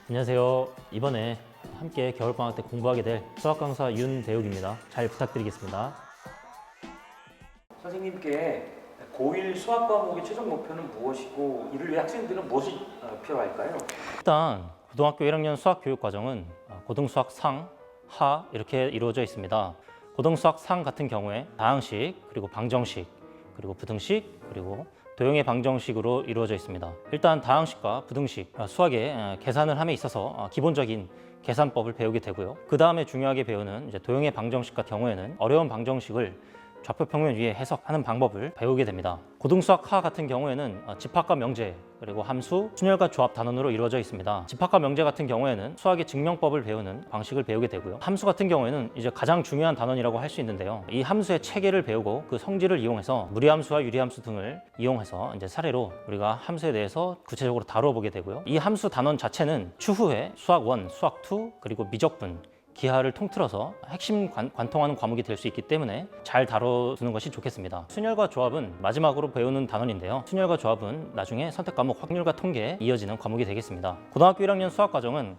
안녕하세요. 이번에 함께 겨울방학 때 공부하게 될 수학 강사 윤대욱입니다. 잘 부탁드리겠습니다. 선생님께 고1 수학 과목의 최종 목표는 무엇이고 이를 위해 학생들은 무엇이 필요할까요? 일단 고등학교 1학년 수학 교육 과정은 고등수학 상, 하 이렇게 이루어져 있습니다. 고등수학 상 같은 경우에 다항식, 그리고 방정식, 그리고 부등식, 그리고 도형의 방정식으로 이루어져 있습니다. 일단 다항식과 부등식, 수학의 계산을 함에 있어서 기본적인 계산법을 배우게 되고요. 그 다음에 중요하게 배우는 이제 도형의 방정식 같은 경우에는 어려운 방정식을 좌표 평면 위에 해석하는 방법을 배우게 됩니다. 고등수학 하 같은 경우에는 집합과 명제, 그리고 함수, 순열과 조합 단원으로 이루어져 있습니다. 집합과 명제 같은 경우에는 수학의 증명법을 배우는 방식을 배우게 되고요. 함수 같은 경우에는 이제 가장 중요한 단원이라고 할 수 있는데요. 이 함수의 체계를 배우고 그 성질을 이용해서 무리함수와 유리함수 등을 이용해서 이제 사례로 우리가 함수에 대해서 구체적으로 다뤄보게 되고요. 이 함수 단원 자체는 추후에 수학 1, 수학 2, 그리고 미적분, 기하를 통틀어서 핵심 관통하는 과목이 될 수 있기 때문에 잘 다뤄두는 것이 좋겠습니다. 순열과 조합은 마지막으로 배우는 단원인데요. 순열과 조합은 나중에 선택 과목 확률과 통계에 이어지는 과목이 되겠습니다. 고등학교 1학년 수학 과정은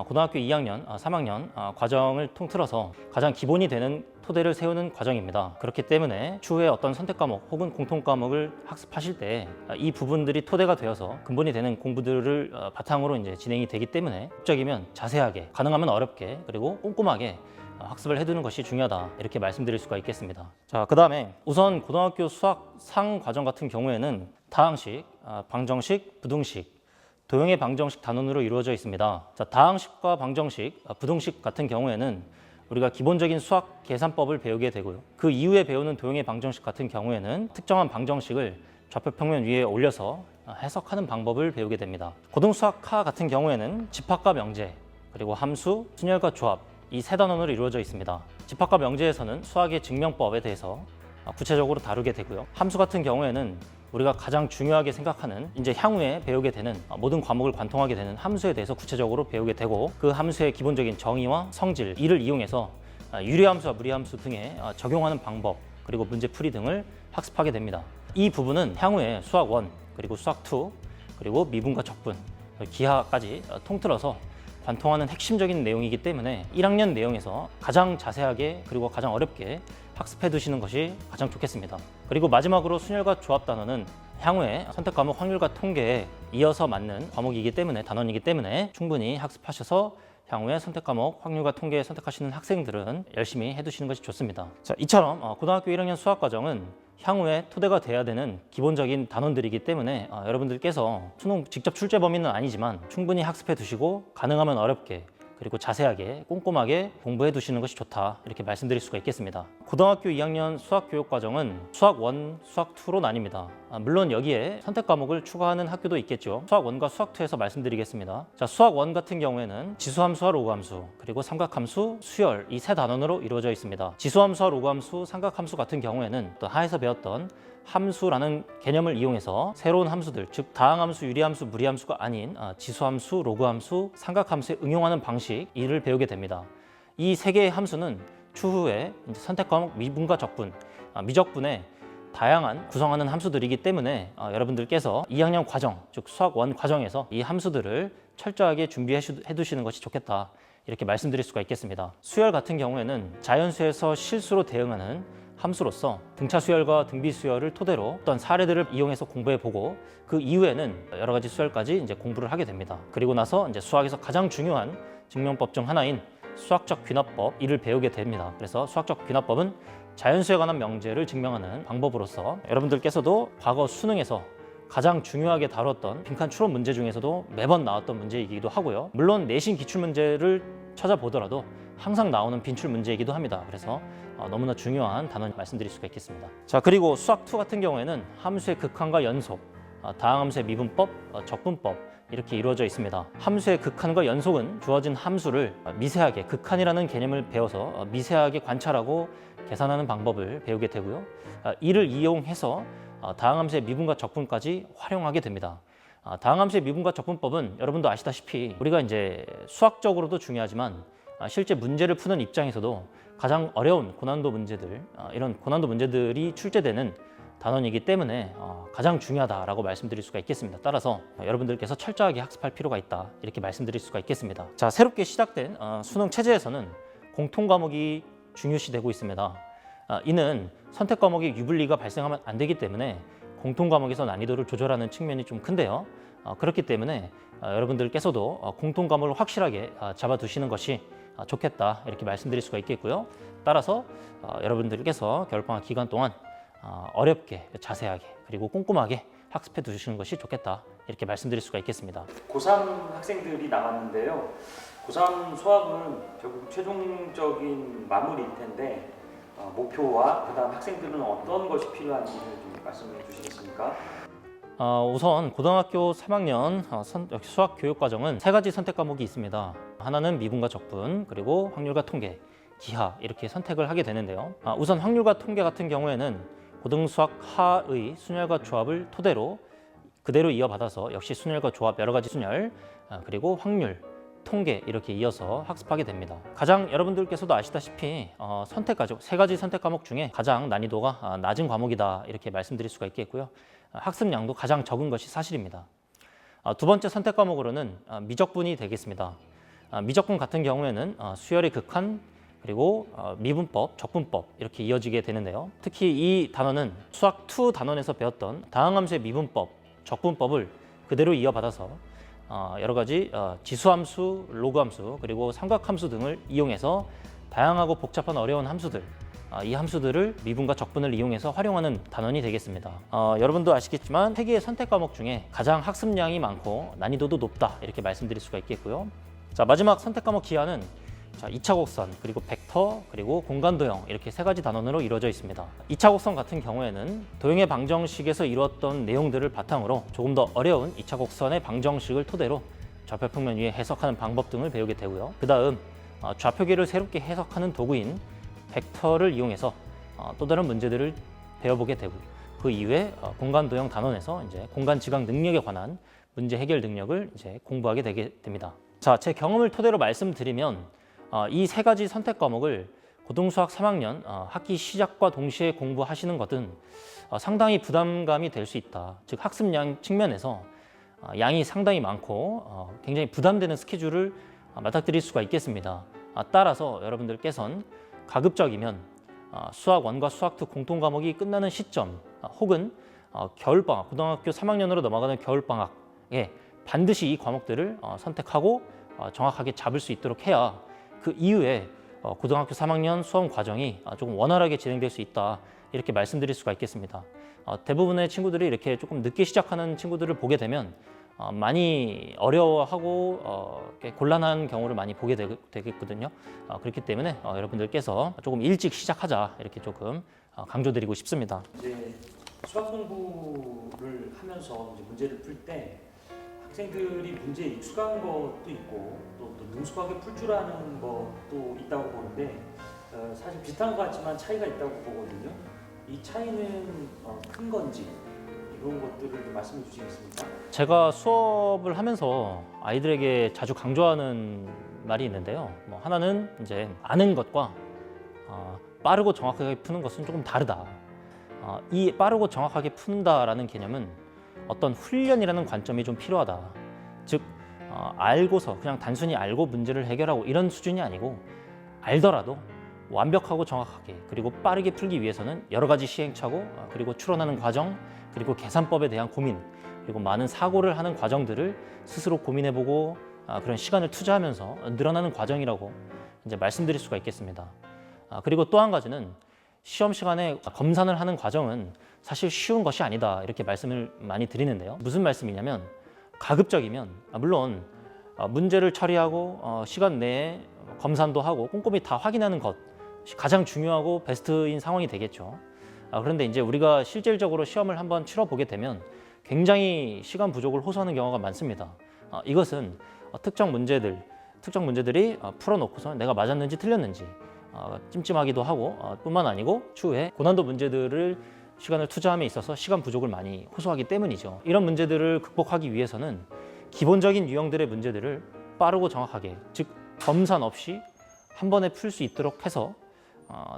고등학교 2학년, 3학년 과정을 통틀어서 가장 기본이 되는 토대를 세우는 과정입니다. 그렇기 때문에 추후에 어떤 선택 과목 혹은 공통 과목을 학습하실 때 이 부분들이 토대가 되어서 근본이 되는 공부들을 바탕으로 이제 진행이 되기 때문에 목적이면 자세하게, 가능하면 어렵게, 그리고 꼼꼼하게 학습을 해두는 것이 중요하다, 이렇게 말씀드릴 수가 있겠습니다. 자, 그 다음에 우선 고등학교 수학 상 과정 같은 경우에는 다항식, 방정식, 부등식, 도형의 방정식 단원으로 이루어져 있습니다. 자, 다항식과 방정식, 부등식 같은 경우에는 우리가 기본적인 수학 계산법을 배우게 되고요. 그 이후에 배우는 도형의 방정식 같은 경우에는 특정한 방정식을 좌표 평면 위에 올려서 해석하는 방법을 배우게 됩니다. 고등수학 하 같은 경우에는 집합과 명제, 그리고 함수, 순열과 조합, 이 세 단원으로 이루어져 있습니다. 집합과 명제에서는 수학의 증명법에 대해서 구체적으로 다루게 되고요. 함수 같은 경우에는 우리가 가장 중요하게 생각하는 이제 향후에 배우게 되는 모든 과목을 관통하게 되는 함수에 대해서 구체적으로 배우게 되고, 그 함수의 기본적인 정의와 성질, 이를 이용해서 유리함수와 무리함수 등에 적용하는 방법, 그리고 문제풀이 등을 학습하게 됩니다. 이 부분은 향후에 수학 1, 그리고 수학 2, 그리고 미분과 적분, 기하까지 통틀어서 관통하는 핵심적인 내용이기 때문에 1학년 내용에서 가장 자세하게 그리고 가장 어렵게 학습해 두시는 것이 가장 좋겠습니다. 그리고 마지막으로 순열과 조합 단원은 향후에 선택 과목 확률과 통계에 이어서 맞는 과목이기 때문에, 단원이기 때문에 충분히 학습하셔서 향후에 선택 과목 확률과 통계 선택하시는 학생들은 열심히 해두시는 것이 좋습니다. 자, 이처럼 고등학교 1학년 수학 과정은 향후에 토대가 돼야 되는 기본적인 단원들이기 때문에 여러분들께서 수능 직접 출제 범위는 아니지만 충분히 학습해 두시고 가능하면 어렵게, 그리고 자세하게 꼼꼼하게 공부해 두시는 것이 좋다, 이렇게 말씀드릴 수가 있겠습니다. 고등학교 2학년 수학 교육 과정은 수학 1, 수학 2로 나뉩니다. 물론 여기에 선택 과목을 추가하는 학교도 있겠죠. 수학 1과 수학 2에서 말씀드리겠습니다. 자, 수학 1 같은 경우에는 지수함수와 로그함수, 그리고 삼각함수, 수열, 이 세 단원으로 이루어져 있습니다. 지수함수와 로그함수, 삼각함수 같은 경우에는 또 하에서 배웠던 함수라는 개념을 이용해서 새로운 함수들, 즉 다항함수, 유리함수, 무리함수가 아닌 지수함수, 로그함수, 삼각함수에 응용하는 방식, 이를 배우게 됩니다. 이 세 개의 함수는 추후에 이제 선택 과목 미분과 적분, 미적분에 다양한 구성하는 함수들이기 때문에 여러분들께서 2학년 과정, 즉 수학 1 과정에서 이 함수들을 철저하게 준비해 두시는 것이 좋겠다, 이렇게 말씀드릴 수가 있겠습니다. 수열 같은 경우에는 자연수에서 실수로 대응하는 함수로서 등차 수열과 등비 수열을 토대로 어떤 사례들을 이용해서 공부해보고, 그 이후에는 여러 가지 수열까지 이제 공부를 하게 됩니다. 그리고 나서 이제 수학에서 가장 중요한 증명법 중 하나인 수학적 귀납법, 이를 배우게 됩니다. 그래서 수학적 귀납법은 자연수에 관한 명제를 증명하는 방법으로서 여러분들께서도 과거 수능에서 가장 중요하게 다뤘던 빈칸 추론 문제 중에서도 매번 나왔던 문제이기도 하고요. 물론 내신 기출문제를 찾아보더라도 항상 나오는 빈출 문제이기도 합니다. 그래서 너무나 중요한 단원 말씀드릴 수가 있겠습니다. 자, 그리고 수학 2 같은 경우에는 함수의 극한과 연속, 다항함수의 미분법, 적분법, 이렇게 이루어져 있습니다. 함수의 극한과 연속은 주어진 함수를 미세하게, 극한이라는 개념을 배워서 미세하게 관찰하고 계산하는 방법을 배우게 되고요. 이를 이용해서 다항함수의 미분과 적분까지 활용하게 됩니다. 다항함수의 미분과 적분법은 여러분도 아시다시피 우리가 이제 수학적으로도 중요하지만 실제 문제를 푸는 입장에서도 가장 어려운 고난도 문제들, 이런 고난도 문제들이 출제되는 단원이기 때문에 가장 중요하다라고 말씀드릴 수가 있겠습니다. 따라서 여러분들께서 철저하게 학습할 필요가 있다 이렇게 말씀드릴 수가 있겠습니다. 자, 새롭게 시작된 수능 체제에서는 공통 과목이 중요시되고 있습니다. 이는 선택 과목의 유불리가 발생하면 안 되기 때문에 공통 과목에서 난이도를 조절하는 측면이 좀 큰데요. 그렇기 때문에 여러분들께서도 공통 과목을 확실하게 잡아두시는 것이 좋겠다 이렇게 말씀드릴 수가 있겠고요. 따라서 여러분들께서 겨울방학 기간 동안 어렵게 자세하게 그리고 꼼꼼하게 학습해 두시는 것이 좋겠다 이렇게 말씀드릴 수가 있겠습니다. 고3 학생들이 남았는데요. 고3 수학은 결국 최종적인 마무리일 텐데 목표와 그다음 학생들은 어떤 것이 필요한지를 좀 말씀해 주시겠습니까? 우선 고등학교 3학년 수학 교육 과정은 세 가지 선택 과목이 있습니다. 하나는 미분과 적분, 그리고 확률과 통계, 기하 이렇게 선택을 하게 되는데요. 우선 확률과 통계 같은 경우에는 고등수학 하의 순열과 조합을 토대로 그대로 이어받아서 역시 순열과 조합 여러 가지 순열 그리고 확률, 통계 이렇게 이어서 학습하게 됩니다. 가장 여러분들께서도 아시다시피 선택 과목 세 가지 선택 과목 중에 가장 난이도가 낮은 과목이다 이렇게 말씀드릴 수가 있겠고요. 학습량도 가장 적은 것이 사실입니다. 두 번째 선택 과목으로는 미적분이 되겠습니다. 미적분 같은 경우에는 수열의 극한 그리고 미분법, 적분법 이렇게 이어지게 되는데요. 특히 이 단원은 수학 2 단원에서 배웠던 다항함수의 미분법, 적분법을 그대로 이어받아서 여러 가지 지수함수, 로그함수 그리고 삼각함수 등을 이용해서 다양하고 복잡한 어려운 함수들 이 함수들을 미분과 적분을 이용해서 활용하는 단원이 되겠습니다. 여러분도 아시겠지만 세 개의 선택 과목 중에 가장 학습량이 많고 난이도도 높다 이렇게 말씀드릴 수가 있겠고요. 자, 마지막 선택 과목 기하는 2차 곡선, 그리고 벡터, 그리고 공간 도형 이렇게 세 가지 단원으로 이루어져 있습니다. 2차 곡선 같은 경우에는 도형의 방정식에서 이루었던 내용들을 바탕으로 조금 더 어려운 2차 곡선의 방정식을 토대로 좌표평면 위에 해석하는 방법 등을 배우게 되고요. 그 다음 좌표계를 새롭게 해석하는 도구인 벡터를 이용해서 또 다른 문제들을 배워보게 되고 그 이후에 공간 도형 단원에서 이제 공간 지각 능력에 관한 문제 해결 능력을 이제 공부하게 되게 됩니다. 자, 제 경험을 토대로 말씀드리면 이 세 가지 선택 과목을 고등수학 3학년 학기 시작과 동시에 공부하시는 것은 상당히 부담감이 될 수 있다. 즉 학습량 측면에서 양이 상당히 많고 굉장히 부담되는 스케줄을 맞닥뜨릴 수가 있겠습니다. 따라서 여러분들께서는 가급적이면 수학 1과 수학 2 공통 과목이 끝나는 시점 혹은 겨울방학, 고등학교 3학년으로 넘어가는 겨울방학에 반드시 이 과목들을 선택하고 정확하게 잡을 수 있도록 해야 그 이후에 고등학교 3학년 수험 과정이 조금 원활하게 진행될 수 있다 이렇게 말씀드릴 수가 있겠습니다. 대부분의 친구들이 이렇게 조금 늦게 시작하는 친구들을 보게 되면 많이 어려워하고 곤란한 경우를 많이 보게 되겠거든요. 그렇기 때문에 여러분들께서 조금 일찍 시작하자 이렇게 조금 강조드리고 싶습니다. 이제 수학 공부를 하면서 이제 문제를 풀 때 학생들이 문제에 익숙한 것도 있고 또 능숙하게 풀 줄 아는 것도 있다고 보는데 사실 비슷한 것 같지만 차이가 있다고 보거든요. 이 차이는 큰 건지 이런 것들을 좀 말씀해 주시겠습니까? 제가 수업을 하면서 아이들에게 자주 강조하는 말이 있는데요. 하나는 이제 아는 것과 빠르고 정확하게 푸는 것은 조금 다르다. 이 빠르고 정확하게 푼다라는 개념은 어떤 훈련이라는 관점이 좀 필요하다. 즉 알고서 그냥 단순히 알고 문제를 해결하고 이런 수준이 아니고 알더라도 완벽하고 정확하게 그리고 빠르게 풀기 위해서는 여러 가지 시행착오 그리고 추론하는 과정 그리고 계산법에 대한 고민 그리고 많은 사고를 하는 과정들을 스스로 고민해보고 그런 시간을 투자하면서 늘어나는 과정이라고 이제 말씀드릴 수가 있겠습니다. 그리고 또 한 가지는 시험 시간에 검산을 하는 과정은 사실 쉬운 것이 아니다 이렇게 말씀을 많이 드리는데요. 무슨 말씀이냐면 가급적이면 물론 문제를 처리하고 시간 내에 검산도 하고 꼼꼼히 다 확인하는 것 가장 중요하고 베스트인 상황이 되겠죠. 그런데 이제 우리가 실질적으로 시험을 한번 치러보게 되면 굉장히 시간 부족을 호소하는 경우가 많습니다. 이것은 특정 문제들이 풀어놓고서 내가 맞았는지 틀렸는지 찜찜하기도 하고 뿐만 아니고 추후에 고난도 문제들을 시간을 투자함에 있어서 시간 부족을 많이 호소하기 때문이죠. 이런 문제들을 극복하기 위해서는 기본적인 유형들의 문제들을 빠르고 정확하게 즉 검산 없이 한 번에 풀 수 있도록 해서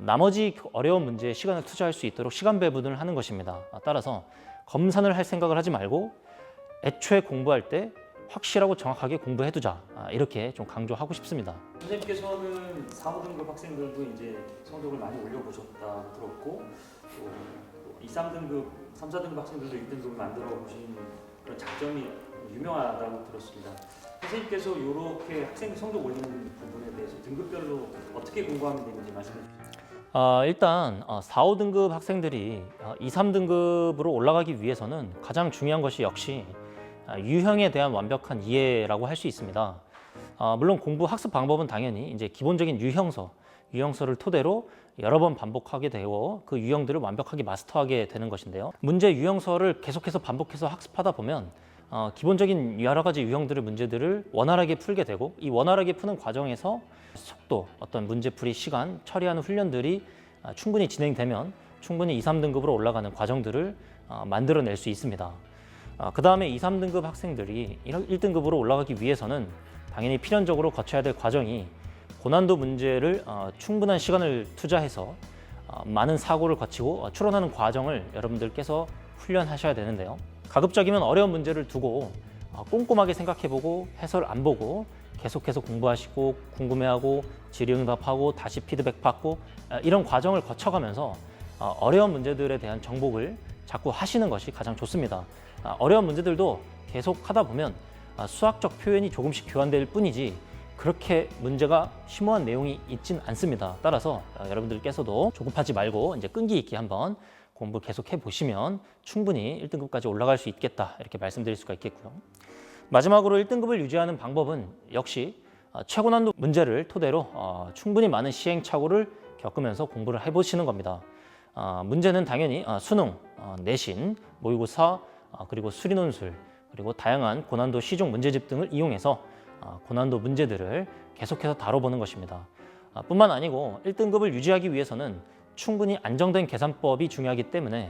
나머지 어려운 문제에 시간을 투자할 수 있도록 시간 배분을 하는 것입니다. 따라서 검산을 할 생각을 하지 말고 애초에 공부할 때 확실하고 정확하게 공부해두자, 이렇게 좀 강조하고 싶습니다. 선생님께서는 4, 5등급 학생들도 이제 성적을 많이 올려보셨다 들었고 또 2, 3등급, 3, 4등급 학생들도 1등급을 만들어 보신 그런 장점이 유명하다고 들었습니다. 선생님께서 이렇게 학생들 성적 올리는 부분에 대해서 등급별로 어떻게 공부하면 되는지 말씀해 주세요. 일단 4, 5등급 학생들이 2, 3등급으로 올라가기 위해서는 가장 중요한 것이 역시 유형에 대한 완벽한 이해라고 할 수 있습니다. 물론 공부 학습 방법은 당연히 이제 기본적인 유형서를 토대로 여러 번 반복하게 되고 그 유형들을 완벽하게 마스터하게 되는 것인데요. 문제 유형서를 계속해서 반복해서 학습하다 보면 기본적인 여러 가지 유형들의 문제들을 원활하게 풀게 되고 이 원활하게 푸는 과정에서 속도, 어떤 문제풀이 시간, 처리하는 훈련들이 충분히 진행되면 충분히 2, 3등급으로 올라가는 과정들을 만들어낼 수 있습니다. 그 다음에 2, 3등급 학생들이 1등급으로 올라가기 위해서는 당연히 필연적으로 거쳐야 될 과정이 고난도 문제를 충분한 시간을 투자해서 많은 사고를 거치고 추론하는 과정을 여러분들께서 훈련하셔야 되는데요. 가급적이면 어려운 문제를 두고 꼼꼼하게 생각해보고 해설 안 보고 계속해서 공부하시고 궁금해하고 질의응답하고 다시 피드백 받고 이런 과정을 거쳐가면서 어려운 문제들에 대한 정복을 자꾸 하시는 것이 가장 좋습니다. 어려운 문제들도 계속 하다 보면 수학적 표현이 조금씩 교환될 뿐이지 그렇게 문제가 심오한 내용이 있진 않습니다. 따라서 여러분들께서도 조급하지 말고 이제 끈기 있게 한번 공부 계속해 보시면 충분히 1등급까지 올라갈 수 있겠다, 이렇게 말씀드릴 수가 있겠고요. 마지막으로 1등급을 유지하는 방법은 역시 최고난도 문제를 토대로 충분히 많은 시행착오를 겪으면서 공부를 해보시는 겁니다. 문제는 당연히 수능, 내신, 모의고사, 그리고 수리논술, 그리고 다양한 고난도 시중 문제집 등을 이용해서 고난도 문제들을 계속해서 다뤄보는 것입니다. 뿐만 아니고 1등급을 유지하기 위해서는 충분히 안정된 계산법이 중요하기 때문에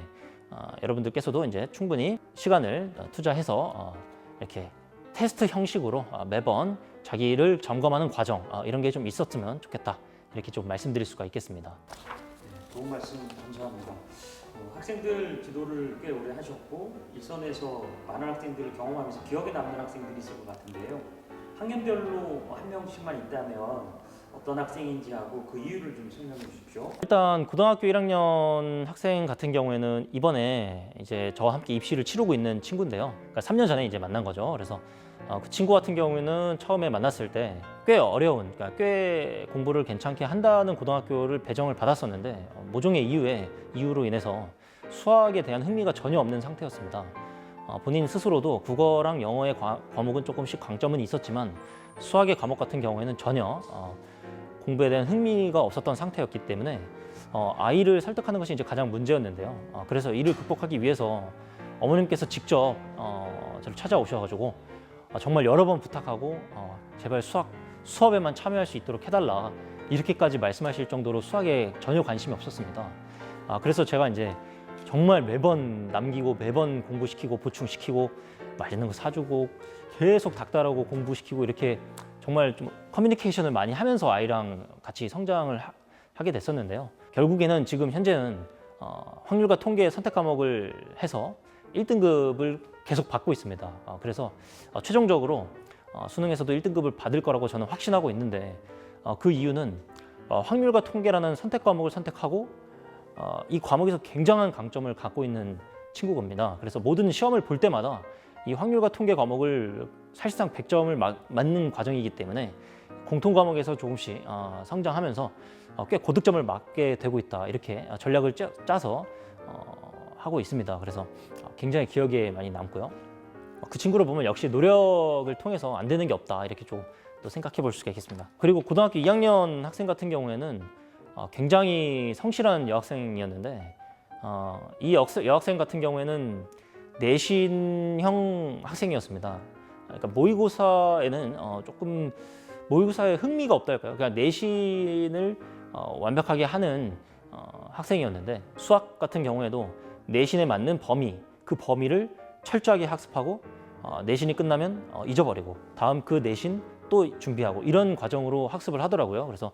여러분들께서도 이제 충분히 시간을 투자해서 이렇게 테스트 형식으로 매번 자기를 점검하는 과정, 이런 게 좀 있었으면 좋겠다, 이렇게 좀 말씀드릴 수가 있겠습니다. 좋은 말씀 감사합니다. 학생들 지도를 꽤 오래 하셨고 일선에서 많은 학생들을 경험하면서 기억에 남는 학생들이 있을 것 같은데요. 학년별로 한 명씩만 있다면 어떤 학생인지 하고 그 이유를 좀 설명해 주십시오. 일단 고등학교 1학년 학생 같은 경우에는 이번에 이제 저와 함께 입시를 치르고 있는 친구인데요. 그러니까 3년 전에 이제 만난 거죠. 그래서 그 친구 같은 경우에는 처음에 만났을 때 꽤 어려운, 그러니까 꽤 공부를 괜찮게 한다는 고등학교를 배정을 받았었는데 모종의 이유로 인해서 수학에 대한 흥미가 전혀 없는 상태였습니다. 본인 스스로도 국어랑 영어의 과목은 조금씩 강점은 있었지만 수학의 과목 같은 경우에는 전혀 공부에 대한 흥미가 없었던 상태였기 때문에 아이를 설득하는 것이 이제 가장 문제였는데요. 그래서 이를 극복하기 위해서 어머님께서 직접 저를 찾아오셔가지고 정말 여러 번 부탁하고 제발 수업에만 참여할 수 있도록 해달라, 이렇게까지 말씀하실 정도로 수학에 전혀 관심이 없었습니다. 그래서 제가 이제 정말 매번 남기고 매번 공부시키고 보충시키고 맛있는 거 사주고 계속 닥달하고 공부시키고 이렇게 정말 좀 커뮤니케이션을 많이 하면서 아이랑 같이 성장을 하게 됐었는데요. 결국에는 지금 현재는 확률과 통계 선택 과목을 해서 1등급을 계속 받고 있습니다. 그래서 최종적으로 수능에서도 1등급을 받을 거라고 저는 확신하고 있는데 그 이유는 확률과 통계라는 선택 과목을 선택하고 이 과목에서 굉장한 강점을 갖고 있는 친구입니다. 그래서 모든 시험을 볼 때마다 이 확률과 통계 과목을 사실상 100점을 맞는 과정이기 때문에 공통 과목에서 조금씩 성장하면서 꽤 고득점을 맞게 되고 있다, 이렇게 전략을 짜서 하고 있습니다. 그래서 굉장히 기억에 많이 남고요. 그 친구를 보면 역시 노력을 통해서 안 되는 게 없다, 이렇게 좀 또 생각해 볼 수가 있겠습니다. 그리고 고등학교 2학년 학생 같은 경우에는 굉장히 성실한 여학생이었는데 이 여학생 같은 경우에는 내신형 학생이었습니다. 그러니까 모의고사에는 조금 모의고사에 흥미가 없다 할까요? 그러니까 내신을 완벽하게 하는 학생이었는데 수학 같은 경우에도 내신에 맞는 그 범위를 철저하게 학습하고 내신이 끝나면 잊어버리고 다음 그 내신 또 준비하고 이런 과정으로 학습을 하더라고요. 그래서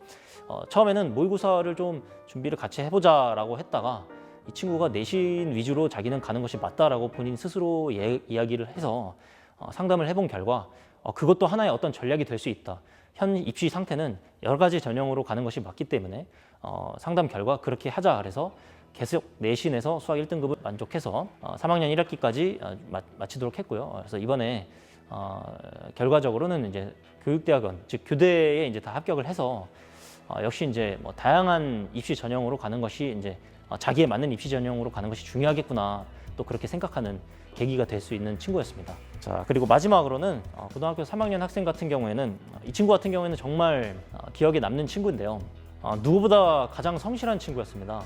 처음에는 모의고사를 좀 준비를 같이 해보자라고 했다가 이 친구가 내신 위주로 자기는 가는 것이 맞다라고 본인 스스로 이야기를 해서 상담을 해본 결과 그것도 하나의 어떤 전략이 될 수 있다. 현 입시 상태는 여러 가지 전형으로 가는 것이 맞기 때문에 상담 결과 그렇게 하자 그래서 계속 내신에서 수학 1등급을 만족해서 3학년 1학기까지 마치도록 했고요. 그래서 이번에 결과적으로는 이제 교육대학원 즉 교대에 이제 다 합격을 해서 역시 이제 뭐 다양한 입시 전형으로 가는 것이 이제 자기에 맞는 입시 전형으로 가는 것이 중요하겠구나 또 그렇게 생각하는 계기가 될 수 있는 친구였습니다. 자 그리고 마지막으로는 고등학교 3학년 학생 같은 경우에는 이 친구 같은 경우에는 정말 기억에 남는 친구인데요. 누구보다 가장 성실한 친구였습니다.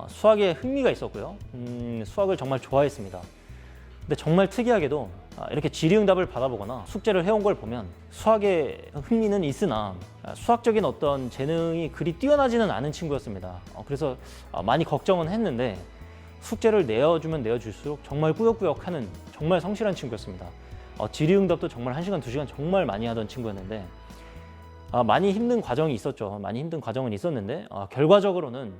수학에 흥미가 있었고요. 수학을 정말 좋아했습니다. 근데 정말 특이하게도 이렇게 질의응답을 받아보거나 숙제를 해온 걸 보면 수학에 흥미는 있으나 수학적인 어떤 재능이 그리 뛰어나지는 않은 친구였습니다. 그래서 많이 걱정은 했는데 숙제를 내어주면 내어줄수록 정말 꾸역꾸역하는 정말 성실한 친구였습니다. 질의응답도 정말 1시간, 2시간 정말 많이 하던 친구였는데 많이 힘든 과정이 있었죠. 많이 힘든 과정은 있었는데 결과적으로는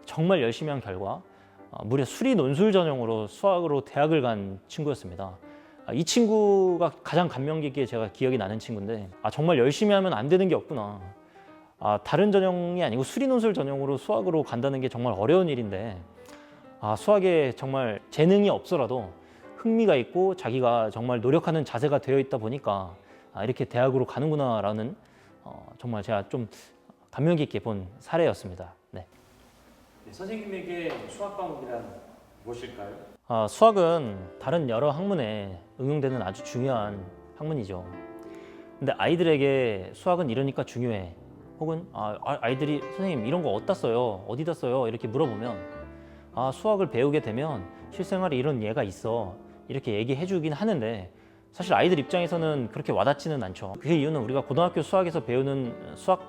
정말 열심히 한 결과 무려 수리 논술 전형으로 수학으로 대학을 간 친구였습니다. 이 친구가 가장 감명 깊게 제가 기억이 나는 친구인데 정말 열심히 하면 안 되는 게 없구나. 다른 전형이 아니고 수리 논술 전형으로 수학으로 간다는 게 정말 어려운 일인데 수학에 정말 재능이 없어라도 흥미가 있고 자기가 정말 노력하는 자세가 되어 있다 보니까 이렇게 대학으로 가는구나라는 정말 제가 좀 감명 깊게 본 사례였습니다. 네. 네, 선생님에게 수학 과목이란 무엇일까요? 수학은 다른 여러 학문에 응용되는 아주 중요한 학문이죠. 근데 아이들에게 수학은 이러니까 중요해. 혹은 아이들이 선생님 이런 거 어디다 써요? 어디다 써요? 이렇게 물어보면 수학을 배우게 되면 실생활에 이런 예가 있어. 이렇게 얘기해 주긴 하는데 사실 아이들 입장에서는 그렇게 와닿지는 않죠. 그 이유는 우리가 고등학교 수학에서 배우는 수학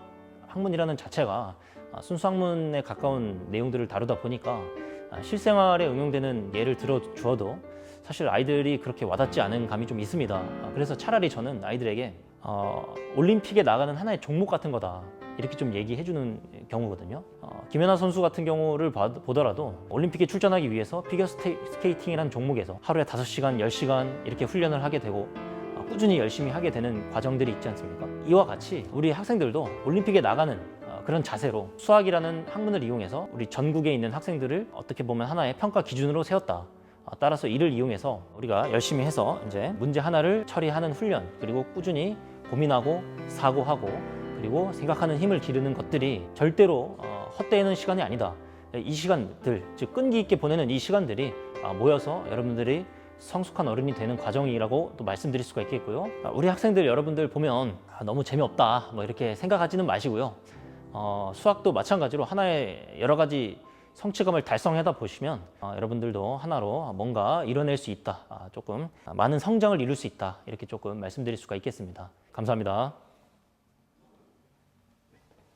학문이라는 자체가 순수 학문에 가까운 내용들을 다루다 보니까 실생활에 응용되는 예를 들어 주어도 사실 아이들이 그렇게 와닿지 않은 감이 좀 있습니다. 그래서 차라리 저는 아이들에게 올림픽에 나가는 하나의 종목 같은 거다 이렇게 좀 얘기해 주는 경우거든요. 김연아 선수 같은 경우를 보더라도 올림픽에 출전하기 위해서 피겨 스케이팅이라는 종목에서 하루에 5시간, 10시간 이렇게 훈련을 하게 되고 꾸준히 열심히 하게 되는 과정들이 있지 않습니까? 이와 같이 우리 학생들도 올림픽에 나가는 그런 자세로 수학이라는 학문을 이용해서 우리 전국에 있는 학생들을 어떻게 보면 하나의 평가 기준으로 세웠다. 따라서 이를 이용해서 우리가 열심히 해서 이제 문제 하나를 처리하는 훈련 그리고 꾸준히 고민하고 사고하고 그리고 생각하는 힘을 기르는 것들이 절대로 헛되는 시간이 아니다. 이 시간들, 즉 끈기 있게 보내는 이 시간들이 모여서 여러분들이 성숙한 어른이 되는 과정이라고 또 말씀드릴 수가 있겠고요. 우리 학생들 여러분들 보면 너무 재미없다 뭐 이렇게 생각하지는 마시고요. 수학도 마찬가지로 하나의 여러 가지 성취감을 달성하다 보시면 여러분들도 하나로 뭔가 이뤄낼 수 있다. 조금 많은 성장을 이룰 수 있다. 이렇게 조금 말씀드릴 수가 있겠습니다. 감사합니다.